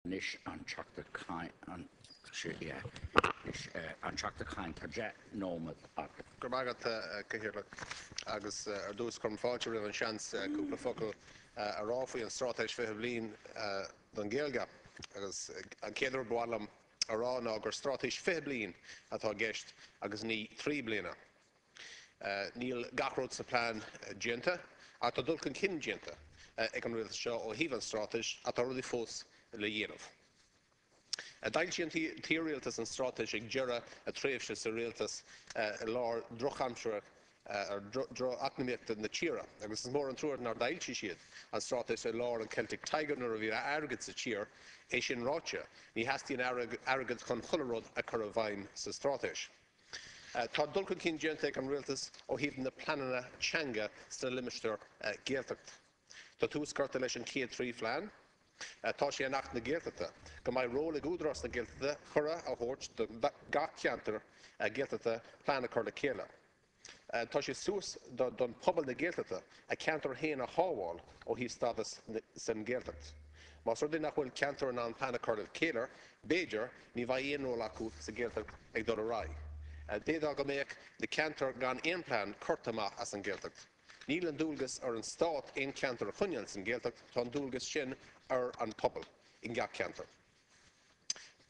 Nish an Teachta caint an Teachta caint tá jet nómad ach. Gur mágad cithir agus ar dús chum fáilte rih an seans cúpla focail a ráfaí an Straitéis fiche Bliain don Ghaeilge agus an céidir bhálam a rá ná gur Straitéis fiche Bliain atá gceist agus ní 3 bliana. Níl gachród sa plán dianta a tá dul chun cinn dianta ag an rialtas seo ó híomh an Straitéis atá rudí fós le dhéanamh. Dáil sin tí rialtas an Straitéis ag deireadh a tréimhse sa rialtas lár drochamsere ar dro acnamíochta na tíre, agus is mór an trúir nar dailtí siad an Straitéis a lár an Celtic Tiger nuair a bhí airgid sa tír é sin ráite, ní heastíon airgid chun chularód a chur a bhain sa Straitéis. Tá dul chun cinn dianta ag an rialtas ó híomh na planana teanga sa limisteoir Gaeltacht. Tá tús curta leis an céad trí phlean. Tá sé nach na Gaeltachta, go mbeidh róla údras na Gaeltachta chura a thabhairt do gach ceantar Gaeltachta plána chur le chéile. Tá sé suas don pobal na Gaeltachta a ceantar héana a hábháil ó híomh stadas san Gaeltacht. Más rudaí nach bhfuil ceantar an plána chur le chéile, béidir ní bheidh aon ról acu sa Gaeltacht ag dul a rá. Déadá go mbeadh na ceantar gan aon plán curta amach as an Gaeltacht. Níl an dúlgas ar an stát aon ceantar a chuineann san Gaeltacht, tá an dúlgas sin ar an pobal in gach ceantar.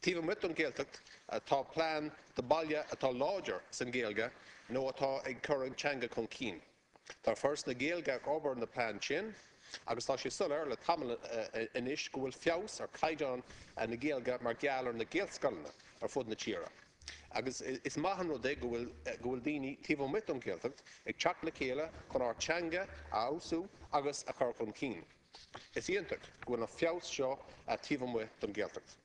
Tíomh muid an Gaeltacht tá plán de baile atá láidir san Ghaeilge nó atá ag cur an teanga chun cinn. Tá first na Ghaeilge ag obair na plán sin, agus tá sé sular le tamil inis go bhfuil feabhas ar caighdeán na Ghaeilge mar gheall ar na Gaelscoileanna ar fud na tíre. Agus is maithan rud é go bhfuil daoine tíomh muid an Gaeltacht ag teach le chéile chun ár teanga a ausú agus a chur chun cinn. Is ionach go bhfuil na feabhas seo a tíomh muid don Gaeltacht.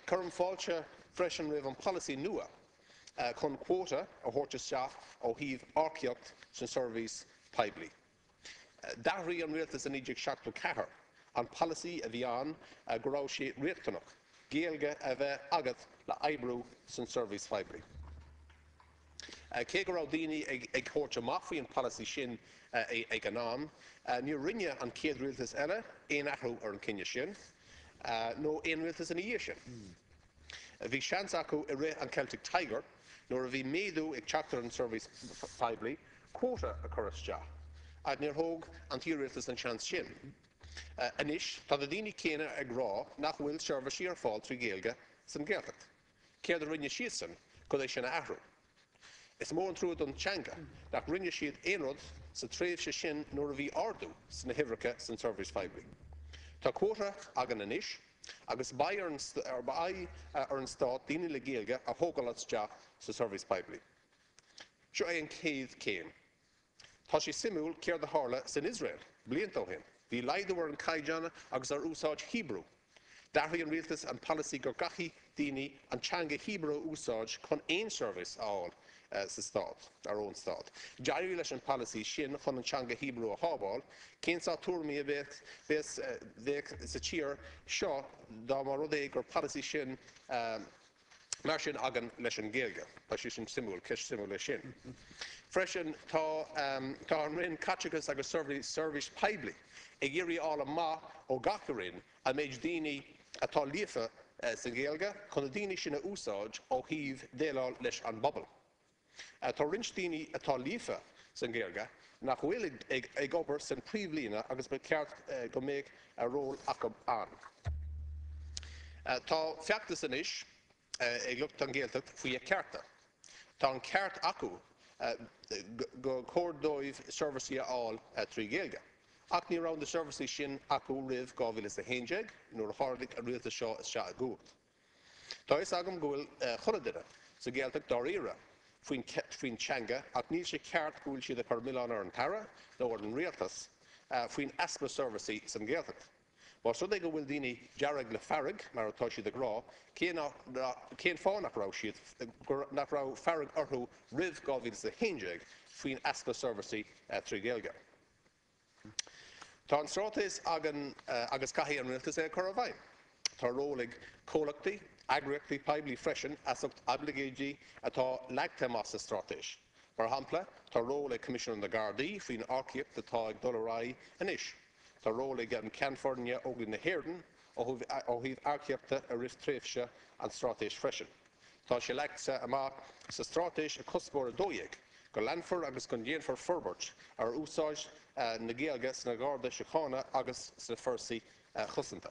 Curm fáilte freisin roimh an policy nua chun quóta a thuirteteach ó híomh arceocht san service poiblí. Dahraí an rialtas in idir 74 an policy a bhí an go raibh sé riachtanach Ghaeilge a bheith agat le oibriú san service poiblí. Cé go raibh daoine ag thuirte amach faoin policy sin ag an am, ní rinne an céad rialtas eile éon athrú ar an cinne sin, nó éon rialtas in dhé sin. Bhí seans acu i rith an Celtic Tiger nuair a bhí méadú ag teachtar an service poiblí quóta a chur isteach, ag níor thóg an tí rialtas an seans sin. Anis, tá a daoine céine ag rá nach bhfuil seirbhísí ar fáil trí Ghaeilge san Gaeltacht. Céir a rinne siad san chun é sin a athrú. Is mór an trúid an teanga nach rinne siad éon rud sa tréimhse sin nuair a bhí ardú san na himhreacha san service poiblí. Tá quóta agan anis, agus baigh ar an stát daoine le Ghaeilge a thógáil isteach sa service poiblí. Seo é an céad céim. Tá sé simúil céir de tharla san Israel, blianta ó hin. Bhí leidúir an caighdeánna agus ar úsáid Hebrew. Dahraí an rialtas an policy gur gachi daoine an teanga Hebrew úsáid chun éon service áil sa stát, ar ón stát. Dearadh leis an policy sin chun an teanga Hebrew a hábháil, cén sa túrmaí a bheith sa tír seo dá mar rud é gur policy sin mar sin agan leis an Ghaeilge, ba sin simúil, ceis simúil leis sin. Freisin tá an rinn caiteachas agus service poiblí ag iarraí ála maith ó gachar a méid daoine atá líofa sa Ghaeilge chun na daoine sin a úsáid ó híomh déaláil leis an bobal. Tá rins daoine atá líofa san Ghaeilge nach bhfuil ag obair san príomhlíne agus be ceart go mbeadh a ról acu an. Tá feachtas anis ag lucht an Gaeltacht faoi a cearta. Tá an ceart acu go córdóibh serviceí áil trí Ghaeilge. Ach ní raibh na serviceí sin acu roimh 2011 nuair a tharlaigh a rialtas seo is se a gcuacht. Tá is agam go bhfuil chonadaire sa Gaeltacht dá éire faoin teanga ach níl sé ceart go bhfuil siad a chur milán ar an tara nó ar an rialtas faoin aspa serviceí san Gaeltacht. Mar so go bhfuil daoine dearg le farrag mar atá siad a grá, cén fáin nach raibh siad nach raibh farrag orthú roimh 2011 faoin aspa serviceí trí Ghaeilge. Tá an Straitéis agus caithí an rialtas é chur a bhain. Tá rólaigh cólachtaí, agrachtaí poiblí freisin asacht obligaidí atá leagtaach sa Straitéis. Mar hampla, tá róla Commissioner na Gardaí faoin arceocht atá ag dul a rá inis. Tá rólaigh an ceanforne óglaigh na Éireann ó híh arceachta a rith tréimhse an Straitéis freisin. Tá sé leagsa amach sa Straitéis a cuspóir a dóigh, go leanfar agus go ndéanfar forbairt ar úsáid na Ghaeilge sna Garda Síochána agus sa Fursaí chosanta.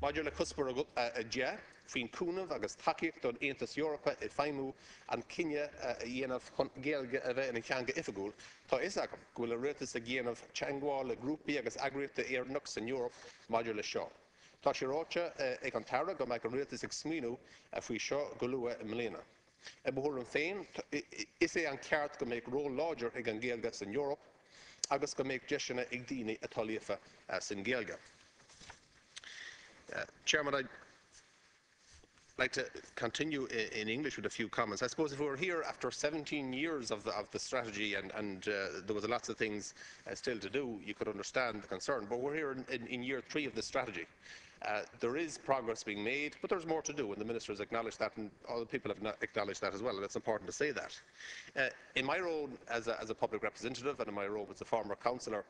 Maidir le cuspóir a dé faoin cúnamh agus takeíocht don Aontas Eorpa i feidhmiú an cinenne a dhéanamh chun Ghaeilge a bheith ina cheanga ifigúil, tá is agam go bhfuil a rialtas a dhéanamh teagmháil le grúpaí agus eagraíochta éireannach san Eorp maidir le seo. Tá sé ráite ag an tara go mbeidh an rialtas ag smíonú faoi seo go luath i mbliana. Bhuair an féin, is é an ceart go mbeidh ról láidir ag an Ghaeilge san Eorp agus go mbeidh deisina ag daoine atá líofa san Ghaeilge. Chairman, I'd like to continue in English with a few comments. I suppose if we were here after 17 years of the strategy and there was lots of things still to do, you could understand the concern. But we're here in year 3 of the strategy. There is progress being made, but there's more to do, and the Minister has acknowledged that, and other people have acknowledged that as well, and it's important to say that. In my role as a public representative, and in my role as a former councillor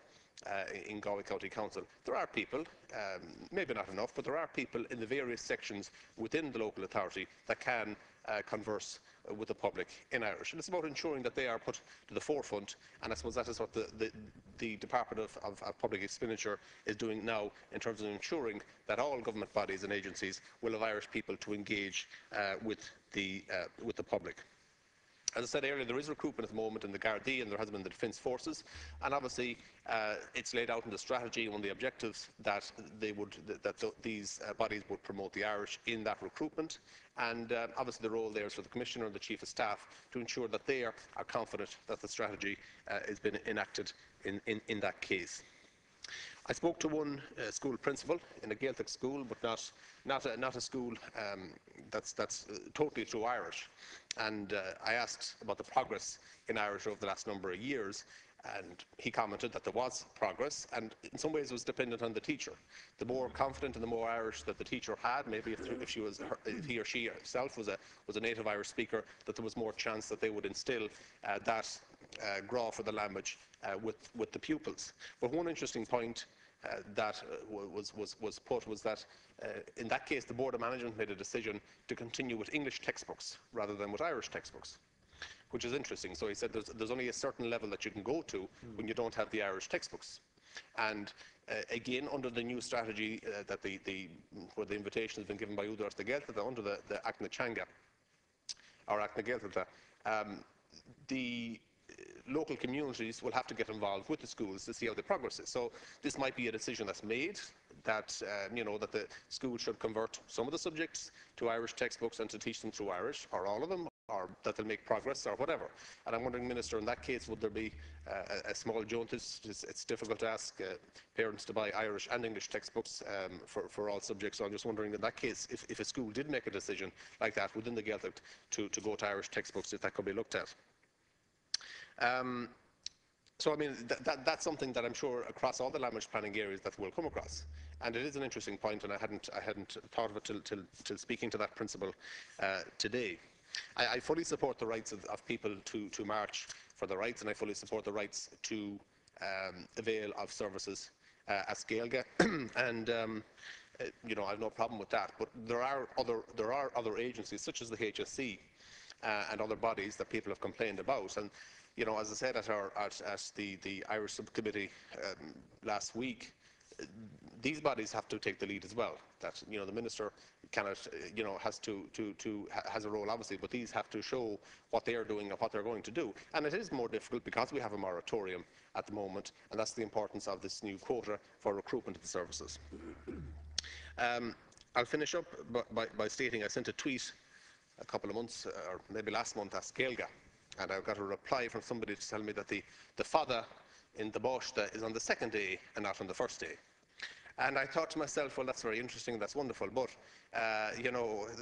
in Galway County Council, there are people, maybe not enough, but there are people in the various sections within the local authority that can converse with the public in Irish. And it's about ensuring that they are put to the forefront, and I suppose that is what the Department of Public Expenditure is doing now in terms of ensuring that all government bodies and agencies will have Irish people to engage with the public. As I said earlier, there is recruitment at the moment in the Gardaí and there has been the Defence Forces, and obviously it's laid out in the strategy one of the objectives that these bodies would promote the Irish in that recruitment, and obviously the role there is for the Commissioner and the Chief of Staff to ensure that they are confident that the strategy has been enacted in that case. I spoke to one school principal in a Gaelic school, but not a school that's totally through Irish. And I asked about the progress in Irish over the last number of years, and he commented that there was progress, and in some ways it was dependent on the teacher. The more confident and the more Irish that the teacher had, maybe if he or she herself was a native Irish speaker, that there was more chance that they would instill that graw for the language with the pupils. But one interesting point that was put was that in that case the Board of Management made a decision to continue with English textbooks rather than with Irish textbooks, which is interesting. So he said there's only a certain level that you can go to when you don't have the Irish textbooks. And again, under the new strategy where the invitation has been given by Údarás na Gaeltachta under the Acna Changa, or Acna Gaeltachta, the local communities will have to get involved with the schools to see how the progress is. So this might be a decision that's made that that the school should convert some of the subjects to Irish textbooks and to teach them through Irish, or all of them, or that they'll make progress, or whatever. And I'm wondering, Minister, in that case, would there be a small jaunt? It's difficult to ask parents to buy Irish and English textbooks for all subjects. So I'm just wondering, in that case, if a school did make a decision like that within the Gaeltacht to go to Irish textbooks, if that could be looked at. So I mean, that's something that I'm sure across all the language planning areas that we'll come across, and it is an interesting point, and I hadn't thought of it till speaking to that principle today. I fully support the rights of people to march for the rights, and I fully support the rights to avail of services as Ghaeilge, and I have no problem with that. But there are other agencies such as the HSC and other bodies that people have complained about, and as I said at the Irish subcommittee last week, these bodies have to take the lead as well. That the minister cannot, has a role obviously, but these have to show what they are doing and what they're going to do. And it is more difficult because we have a moratorium at the moment, and that's the importance of this new quota for recruitment of the services. I'll finish up by stating I sent a tweet a couple of months, or maybe last month, as Ghaeilge. And I got a reply from somebody to tell me that the fada in the Báiste is on the second day and not on the first day. And I thought to myself, well, that's very interesting, that's wonderful, but,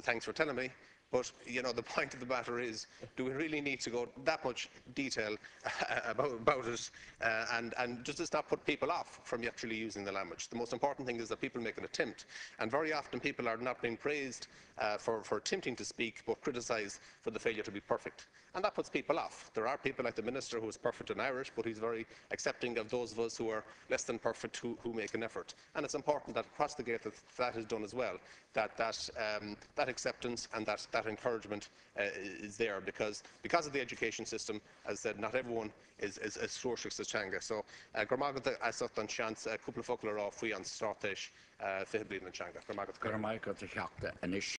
thanks for telling me. But, you know, the point of the matter is, do we really need to go that much detail about it and does this not put people off from actually using the language? The most important thing is that people make an attempt, and very often people are not being praised for attempting to speak, but criticised for the failure to be perfect. And that puts people off. There are people like the Minister who is perfect in Irish, but he's very accepting of those of us who are less than perfect who make an effort. And it's important that across the gate that is done as well, that acceptance and that encouragement is there because of the education system. As I said, not everyone is Suirseach Teachta. So, Gormagat asat an chance couple of folk are off we on Straitéis, Bliain and Teachta. Gur maiid go Teachta